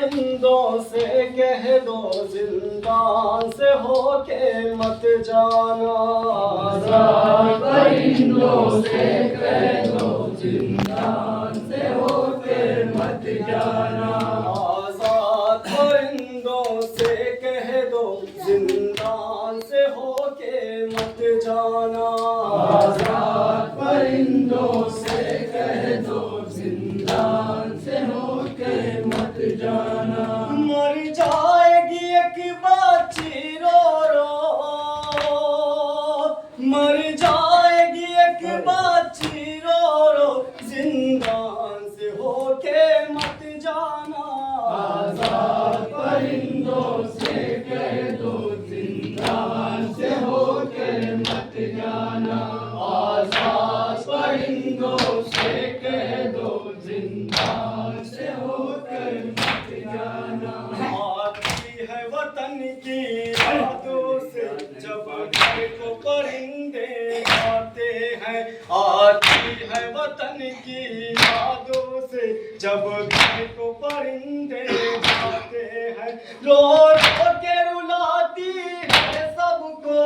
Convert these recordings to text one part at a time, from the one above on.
परिंदों से कह दो जिंदान से होके मत जाना। आजाद परिंदों से कह दो जिंदान से होके मत जाना। आजाद परिंदों से कह दो जिंदान से होके मत जाना। आजाद परिंदों से कह दो जिंदान से होके मत जाना। मर जाएगी एक बच्ची रो रो, मर जाएगी एक बच्ची रो रो, जिंदान से होके मत जाना। आजाद परिंदों से कह दो जिंदान से होके मत जाना। आजाद परिंदों से कह दो जिंदान से होकर मत जाना। आती है वतन की यादों से जब घर को परिंदे गाते हैं। आती है वतन की यादों से जब घर को परिंदे गाते हैं। रो रो के रुलाती है सबको,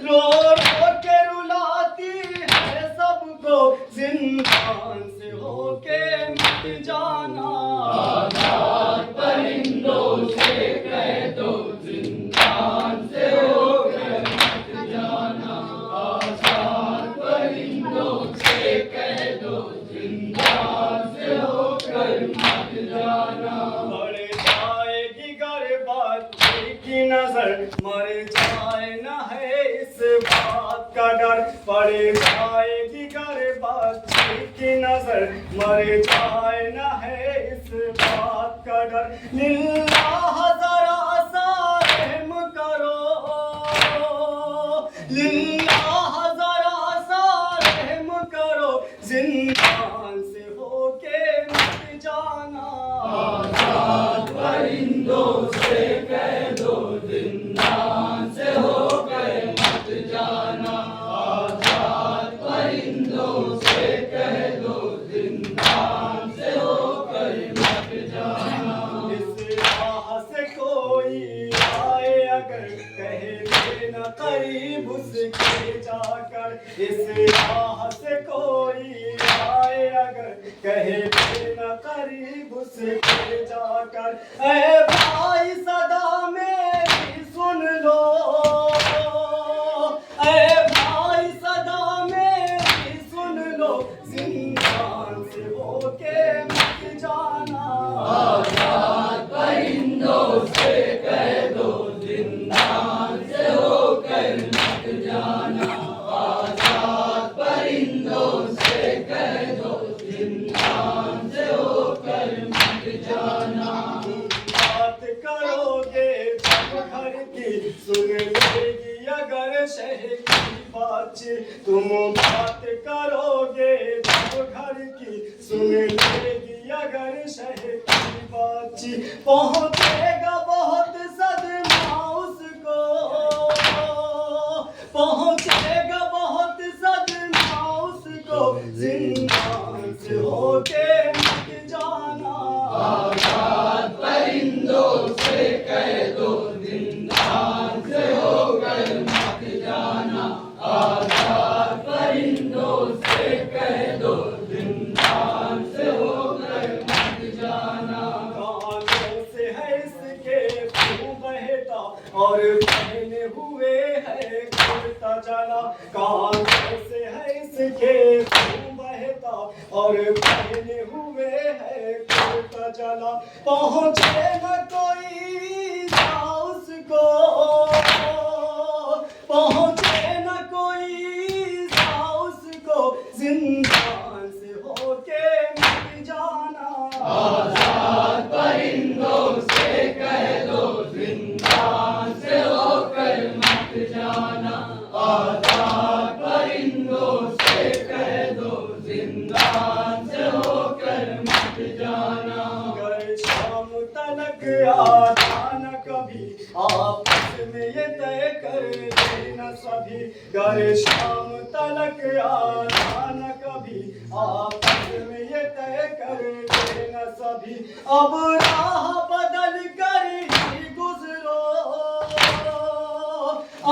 रो रो के रुलाती है सबको, जिंदान से होके मत जाना। आजाद परिंदों से कह दो जिंदान से होकर मत जाना। आजाद परिंदों से कह दो जिंदान से होकर मत जाना। बढ़ जाएगी गर बच्चे की नजर, मर जाए न है इस बात का डर। बढ़ जाएगी गर बच्चे की नजर, मर जाए न है इस बात का डर। लिल्लाह जरा सा रहम करो, लिल्लाह जरा सा रहम करो, जिंदान से होके मत जाना। आजाद परिंदों से कह दो जिंदान से होकर मत जाना। आजाद परिंदों से कह दो जिंदान से होकर मत जाना। इस राह से कोई आए अगर, कहे देना करीब उसके जाकर। इस राह से कोई आए अगर, कहे देना करीब उसके जाकर। ऐ भाई सदा मेरी सुन लो, ऐ भाई सदा मेरी सुन लो, जिंदान से होके मत जाना। आजाद परिंदों से कह दो जिंदान से होकर मत जाना। आजाद परिंदों से कह दो जिंदान से होकर मत जाना। बात करोगे जब घर की, सुन लेगी अगर शहर की बातचीत। तुम बात करोगे जब घर की, सुन लेगी अगर शहर की बातचीत। पहुंचेगा बहुत सदमा उसको, पहुंचेगा बहुत सदमा उसको, जिंदान से होके मत जाना। आजाद परिंदों से कह दो जिंदान से होकर मत जाना। आजाद परिंदों से कह दो जिंदान से होकर मत जाना। कानों से है इसके खून बहता और पहने हुए है कुर्ता जला। कानों से है इसके खून बहता और पहने हुए है कुर्ता जला। पहुँचे न कोई उसको, पहुँचे न कोई उसको, जिंदान से होके मत जाना। आजाद परिंदों से कह दो जिंदान से होकर मत जाना। आजाद परिंदों से कह दो जिंदान से होकर मत जाना। अगर शाम तलक आना न कभी, आपस में ये तय कर लेना सभी। अगर शाम तलक आना न कभी, आपस में ये तय कर लेना सभी अब राह बदल कर ही गुजरो,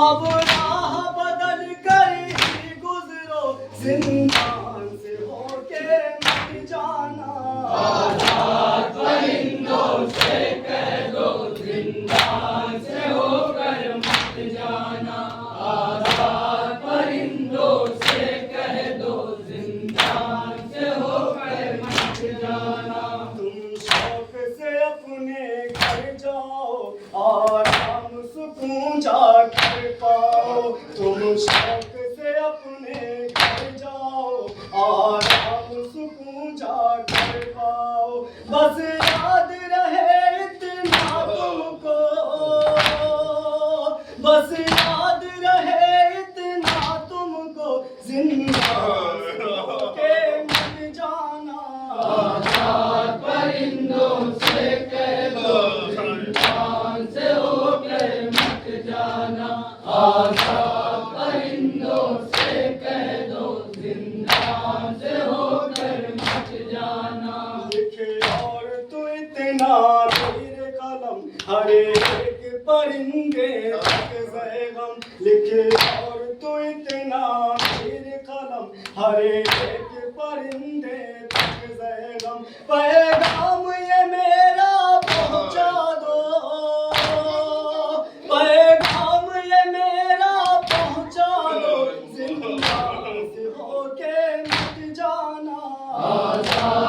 अब राह बदल कर ही गुजरो, जिंदान से होके मत जाना। आजाद परिंदों से कह दो जिंदान से होकर मत जाना। आजाद परिंदों से कह दो जिंदान से होकर मत जाना। तुम शौक से अपने घर जाओ, आराम सुकून जाकर पाओ। तुम शौक से अपने घर जाओ, आराम सुकून जाकर पाओ। बस याद रहे इतना तुमको, बस याद रहे इतना तुमको, जिंदान से होके मत जाना। आजाद परिंदों से कह दो जिंदान से होकर मत जाना। आजाद परिंदों से कह दो जिंदान से होकर मत जाना। लिखे और तू इतना मेरे कलम, हर एक परिंदे तक ज़ैगम। लिखे और तू इतना मेरे कलम, हर एक परिंदे तक ज़ैगम। पैगाम ये मेरा पहुंचा दो, पैगाम ये मेरा पहुंचा दो, जिंदान से होके मत जाना। आजाद